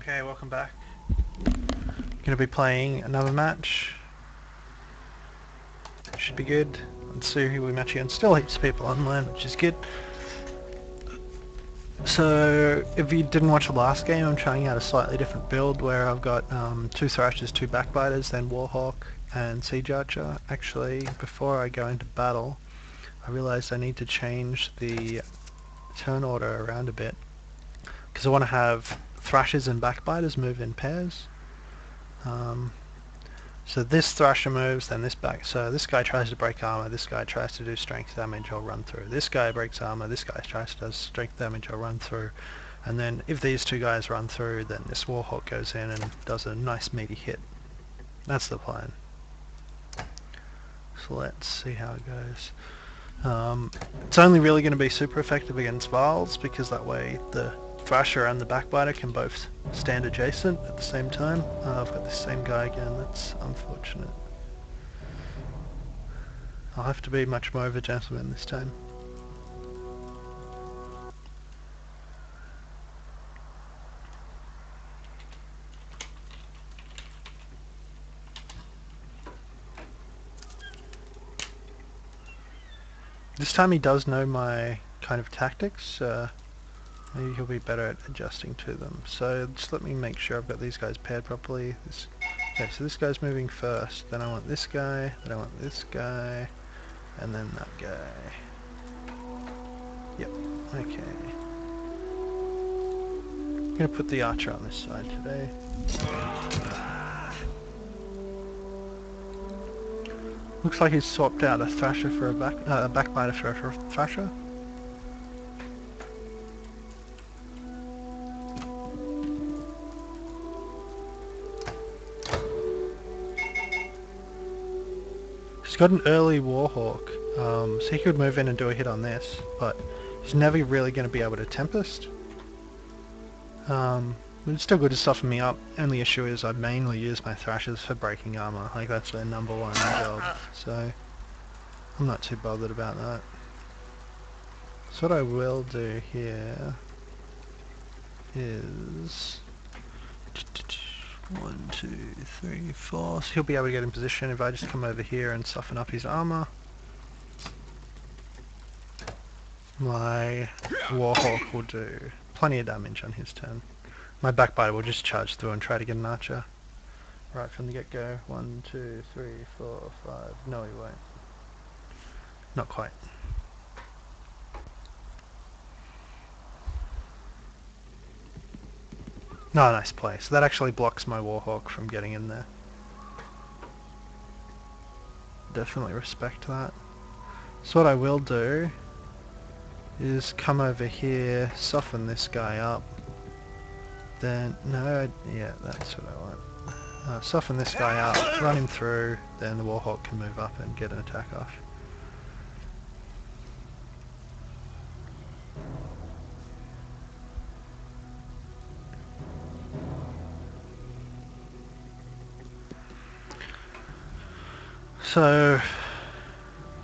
Okay, welcome back. Gonna be playing another match. Should be good. Let's see who we match against. Still heaps of people online, which is good. So, if you didn't watch the last game, I'm trying out a slightly different build where I've got 2 Thrashers, 2 Backbiters, then Warhawk and Siege Archer. Actually, before I go into battle, I realized I need to change the turn order around a bit. Because I want to have Thrashers and Backbiters move in pairs. So this Thrasher moves, then this back. So this guy tries to break armor, this guy tries to do strength damage, I'll run through. This guy breaks armor, this guy tries to do strength damage, I'll run through. And then if these two guys run through, then this Warhawk goes in and does a nice meaty hit. That's the plan. So let's see how it goes. It's only really going to be super effective against Vials, because that way the Thrasher and the Backbiter can both stand adjacent at the same time. I've got the same guy again, that's unfortunate. I'll have to be much more of a gentleman this time. This time he does know my kind of tactics, maybe he'll be better at adjusting to them. So just let me make sure I've got these guys paired properly. Okay, so this guy's moving first, then I want this guy, then I want this guy, and then that guy. Yep, okay. I'm gonna put the archer on this side today. Looks like he's swapped out a Thrasher for a Backbiter for a Thrasher. He's got an early Warhawk, so he could move in and do a hit on this, but he's never really going to be able to Tempest. But it's still good to soften me up. Only issue is I mainly use my Thrashers for breaking armor, like that's their #1 job, so I'm not too bothered about that. So what I will do here is 1, 2, 3, 4. So he'll be able to get in position if I just come over here and soften up his armor. My Warhawk will do plenty of damage on his turn. My Backbiter will just charge through and try to get an archer. Right from the get-go. 1, 2, 3, 4, 5. No, he won't. Not quite. No, nice play. So that actually blocks my Warhawk from getting in there. Definitely respect that. So what I will do is come over here, soften this guy up. Then, no, yeah, that's what I want. Soften this guy up, run him through, then the Warhawk can move up and get an attack off. So,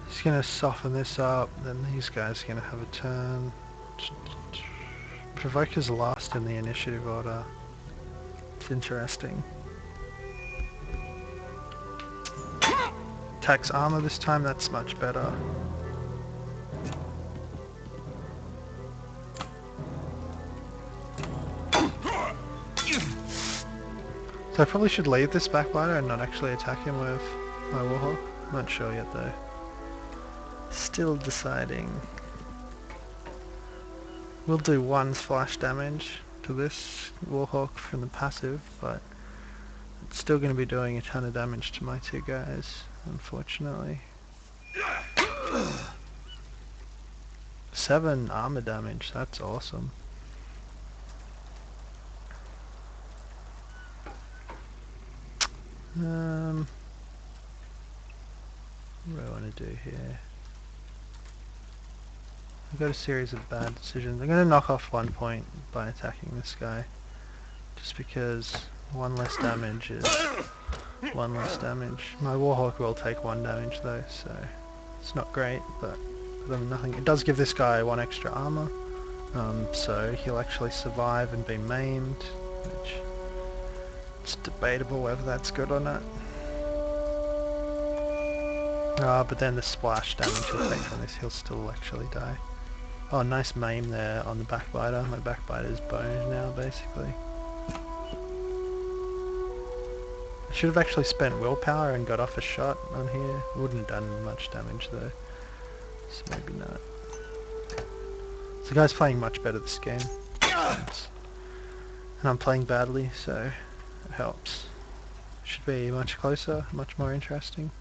he's going to soften this up, then these guys are going to have a turn. Provoker's last in the initiative order. It's interesting. Attacks armor this time, that's much better. So I probably should leave this Backbiter and not actually attack him with my Warhawk. Not sure yet though. Still deciding. We'll do 1 splash damage to this Warhawk from the passive, but it's still going to be doing a ton of damage to my 2 guys, unfortunately. 7 armor damage, that's awesome. What do I want to do here? I've got a series of bad decisions. I'm going to knock off 1 point by attacking this guy. Just because 1 less damage is 1 less damage. My Warhawk will take 1 damage though, so it's not great, but nothing. It does give this guy 1 extra armor, so he'll actually survive and be maimed, which It's debatable whether that's good or not. But then the splash damage effect on this, he'll still actually die. Oh, nice maim there on the backbiter. My backbiter's boned now, basically. I should have actually spent willpower and got off a shot on here. Wouldn't have done much damage though, so maybe not. So the guy's playing much better this game. And I'm playing badly, so it helps. Should be much closer, much more interesting.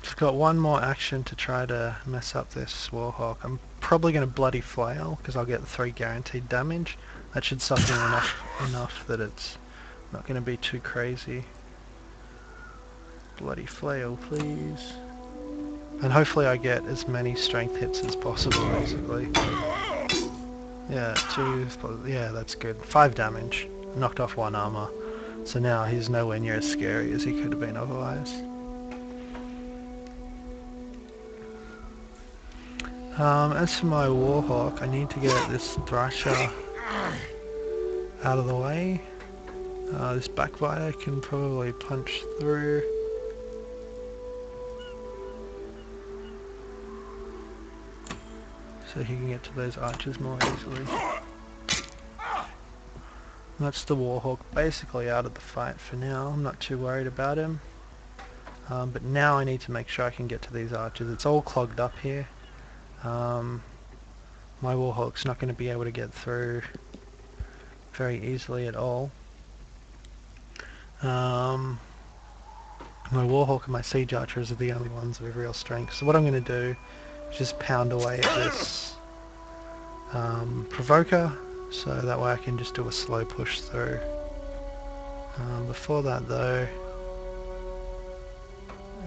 I've got one more action to try to mess up this Warhawk. I'm probably going to bloody flail because I'll get 3 guaranteed damage. That should suck in enough that it's not going to be too crazy. Bloody flail, please. And hopefully I get as many strength hits as possible, basically. Yeah, 2, yeah, that's good. 5 damage. Knocked off 1 armor. So now he's nowhere near as scary as he could have been otherwise. As for my Warhawk, I need to get this Thrasher out of the way. This backbiter can probably punch through. So he can get to those archers more easily. That's the Warhawk basically out of the fight for now. I'm not too worried about him. But now I need to make sure I can get to these archers. It's all clogged up here. My Warhawk's not going to be able to get through very easily at all. My Warhawk and my Siege Archers are the only ones with real strength. So what I'm going to do is just pound away at this Provoker, so that way I can just do a slow push through. Before that though,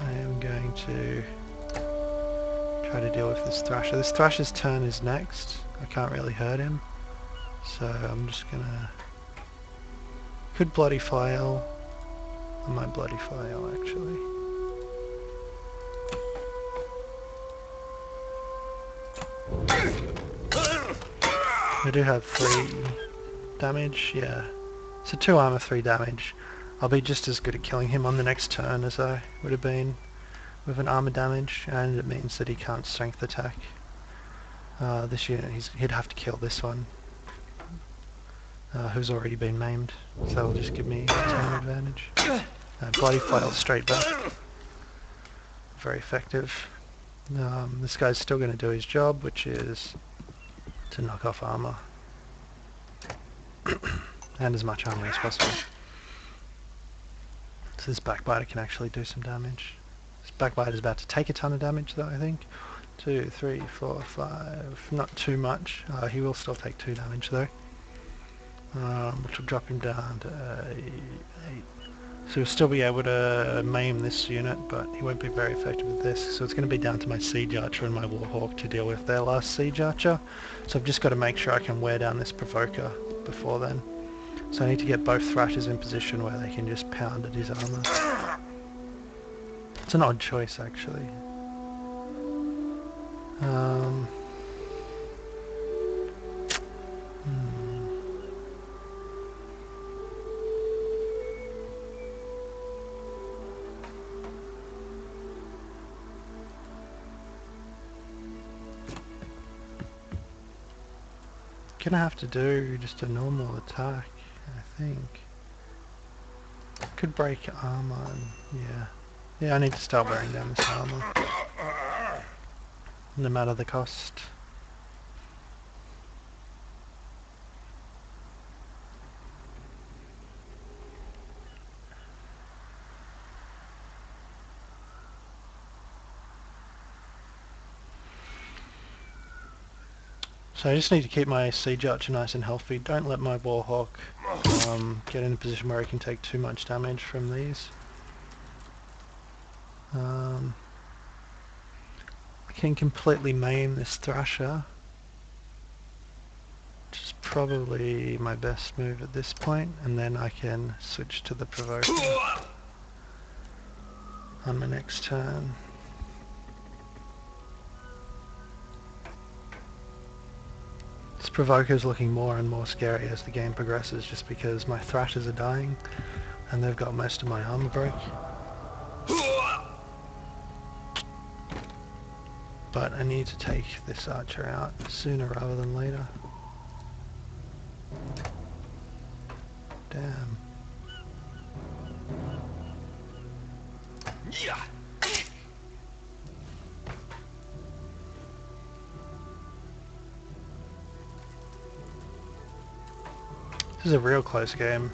I am going to try to deal with this Thrasher. This Thrasher's turn is next. I can't really hurt him, so I'm just gonna... Could bloody flail. I might bloody flail actually. I do have 3 damage, yeah. So 2 armor, 3 damage. I'll be just as good at killing him on the next turn as I would have been with an armor damage, and it means that he can't strength attack. This unit, he'd have to kill this one, who's already been maimed, so that'll just give me turn advantage. Bloody flail straight back. Very effective. This guy's still going to do his job, which is to knock off armor. And as much armor as possible. So this backbiter can actually do some damage. This backbiter's about to take a ton of damage though, I think. 2, 3, 4, 5, not too much. He will still take 2 damage though. Which will drop him down to 8. So he'll still be able to maim this unit, but he won't be very effective with this. So it's going to be down to my Siege Archer and my Warhawk to deal with their last Siege Archer. So I've just got to make sure I can wear down this Provoker before then. So I need to get both Thrashers in position where they can just pound at his armor. It's an odd choice actually. Gonna have to do just a normal attack, I think. Could break armor and yeah, I need to start wearing down this armor, no matter the cost. So I just need to keep my Siege Archer nice and healthy. Don't let my Warhawk get in a position where he can take too much damage from these. I can completely maim this Thrasher, which is probably my best move at this point, and then I can switch to the provoker on my next turn. This provoker is looking more and more scary as the game progresses, just because my thrashers are dying and they've got most of my armor break. But I need to take this archer out sooner rather than later. Damn. This is a real close game.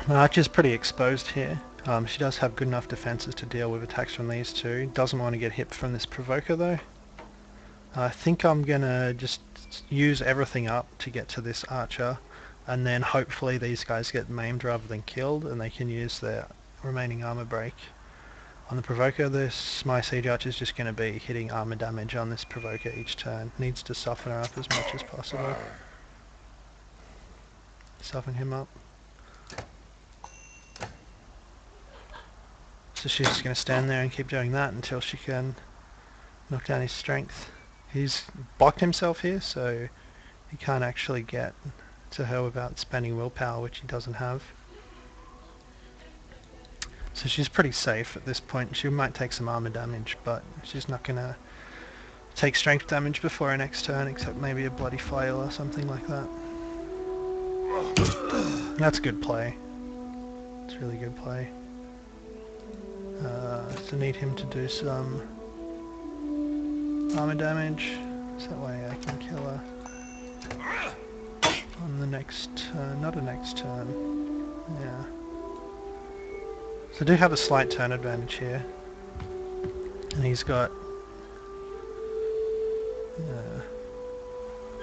My archer's pretty exposed here. She does have good enough defenses to deal with attacks from these two. Doesn't want to get hit from this provoker though. I think I'm gonna just use everything up to get to this archer, and then hopefully these guys get maimed rather than killed, and they can use their remaining armor break. On the provoker, my siege archer is just going to be hitting armor damage on this provoker each turn. Needs to soften her up as much as possible. Soften him up. So she's just going to stand there and keep doing that until she can knock down his strength. He's blocked himself here, so he can't actually get to her without spending willpower, which he doesn't have. So she's pretty safe at this point. She might take some armor damage, but she's not going to take strength damage before her next turn, except maybe a bloody flail or something like that. That's good play. It's really good play. So need him to do some armor damage, so that way I can kill her on the next turn, not a next turn. Yeah. So I do have a slight turn advantage here, and he's got.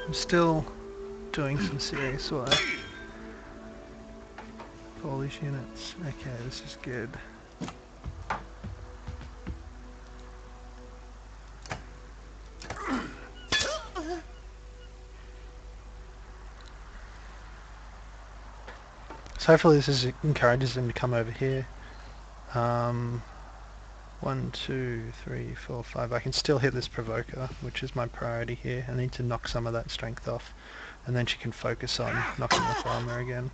I'm still doing some serious work for all these units. Okay, this is good. So hopefully this encourages him to come over here. 1, 2, 3, 4, 5. I can still hit this provoker, which is my priority here. I need to knock some of that strength off, and then she can focus on knocking off armor again.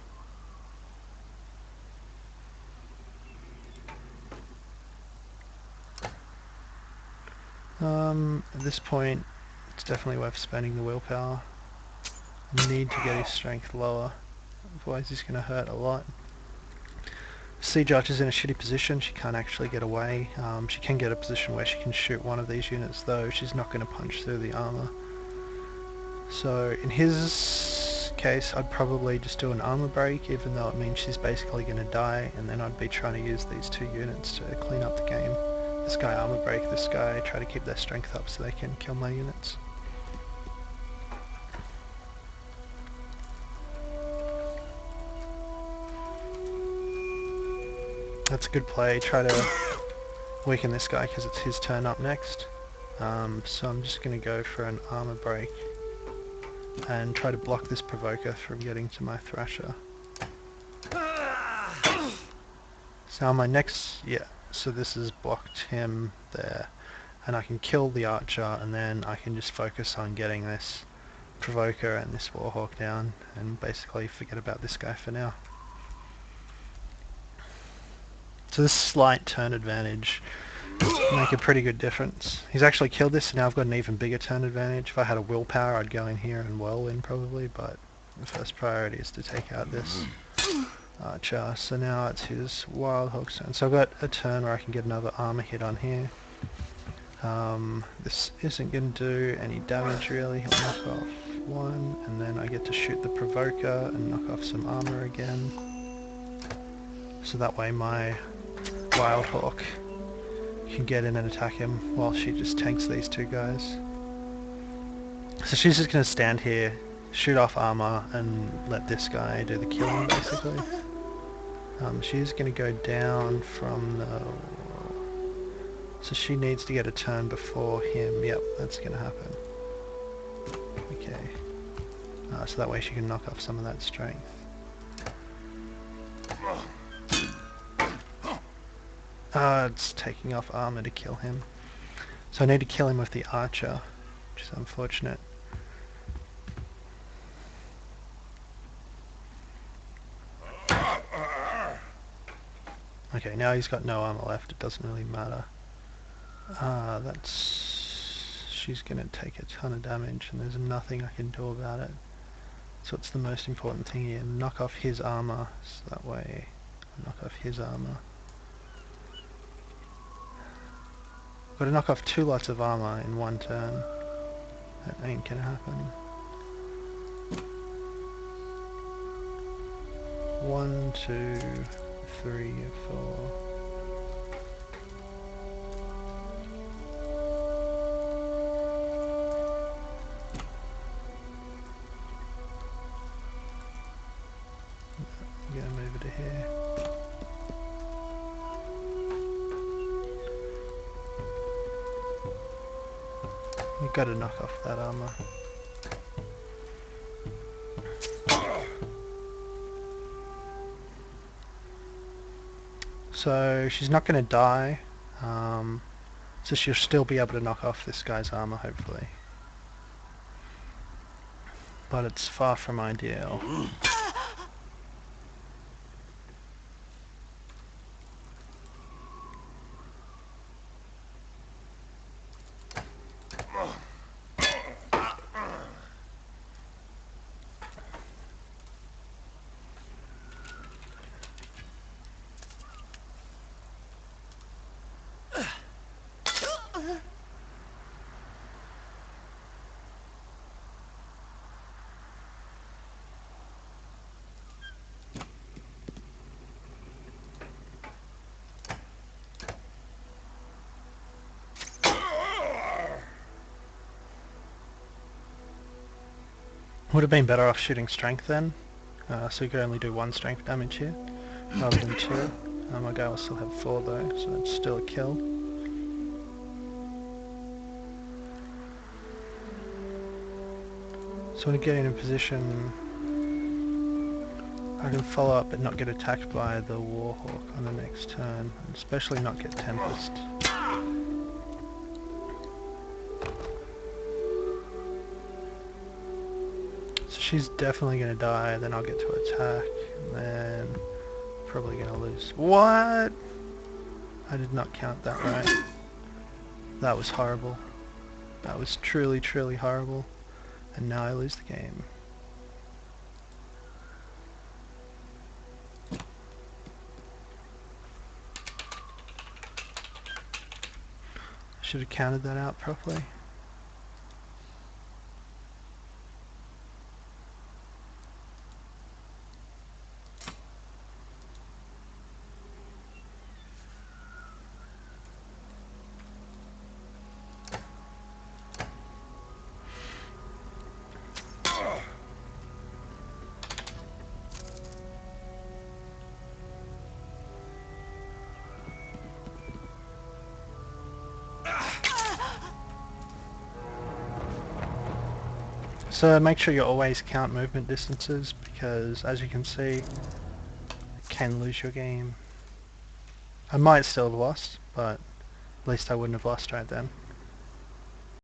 At this point, it's definitely worth spending the willpower. I need to get his strength lower, otherwise he's going to hurt a lot. Siege Archer's in a shitty position. She can't actually get away. She can get a position where she can shoot one of these units, though she's not going to punch through the armor. So in his case, I'd probably just do an armor break, even though it means she's basically going to die, and then I'd be trying to use these two units to clean up the game. This guy armor break, this guy try to keep their strength up so they can kill my units. That's a good play. Try to weaken this guy because it's his turn up next. So I'm just going to go for an armor break and try to block this provoker from getting to my thrasher. So my next, so this has blocked him there, and I can kill the archer, and then I can just focus on getting this provoker and this warhawk down, and basically forget about this guy for now. So this slight turn advantage make a pretty good difference. He's actually killed this, so now I've got an even bigger turn advantage. If I had a willpower, I'd go in here and whirlwind probably, but the first priority is to take out this archer. So now it's his wild hawk's turn. So I've got a turn where I can get another armor hit on here. This isn't going to do any damage really. He'll knock off one, and then I get to shoot the provoker and knock off some armor again. So that way my Wild Hawk can get in and attack him while she just tanks these two guys. So she's just going to stand here, shoot off armor, and let this guy do the killing, basically. She's going to go down from the... So she needs to get a turn before him. Yep, that's going to happen. Okay. So that way she can knock off some of that strength. It's taking off armor to kill him. So I need to kill him with the archer, which is unfortunate. Okay, now he's got no armor left, it doesn't really matter. She's gonna take a ton of damage and there's nothing I can do about it. So it's the most important thing here, knock off his armor, so that way I knock off his armor. Got to knock off 2 lots of armor in one turn. That ain't gonna happen. 1, 2, 3, 4. I'm gonna move it to here. You've got to knock off that armor. So she's not going to die, so she'll still be able to knock off this guy's armor, hopefully. But it's far from ideal. Would have been better off shooting strength then, so you could only do 1 strength damage here, rather than 2. My guy will still have 4 though, so it's still a kill. So when I get in a position, I can follow up but not get attacked by the Warhawk on the next turn, and especially not get Tempest. She's definitely going to die, then I'll get to attack, and then probably going to lose. What? I did not count that right. That was horrible. That was truly, truly horrible. And now I lose the game. Should have counted that out properly. So make sure you always count movement distances, because as you can see, it can lose your game. I might still have lost, but at least I wouldn't have lost right then.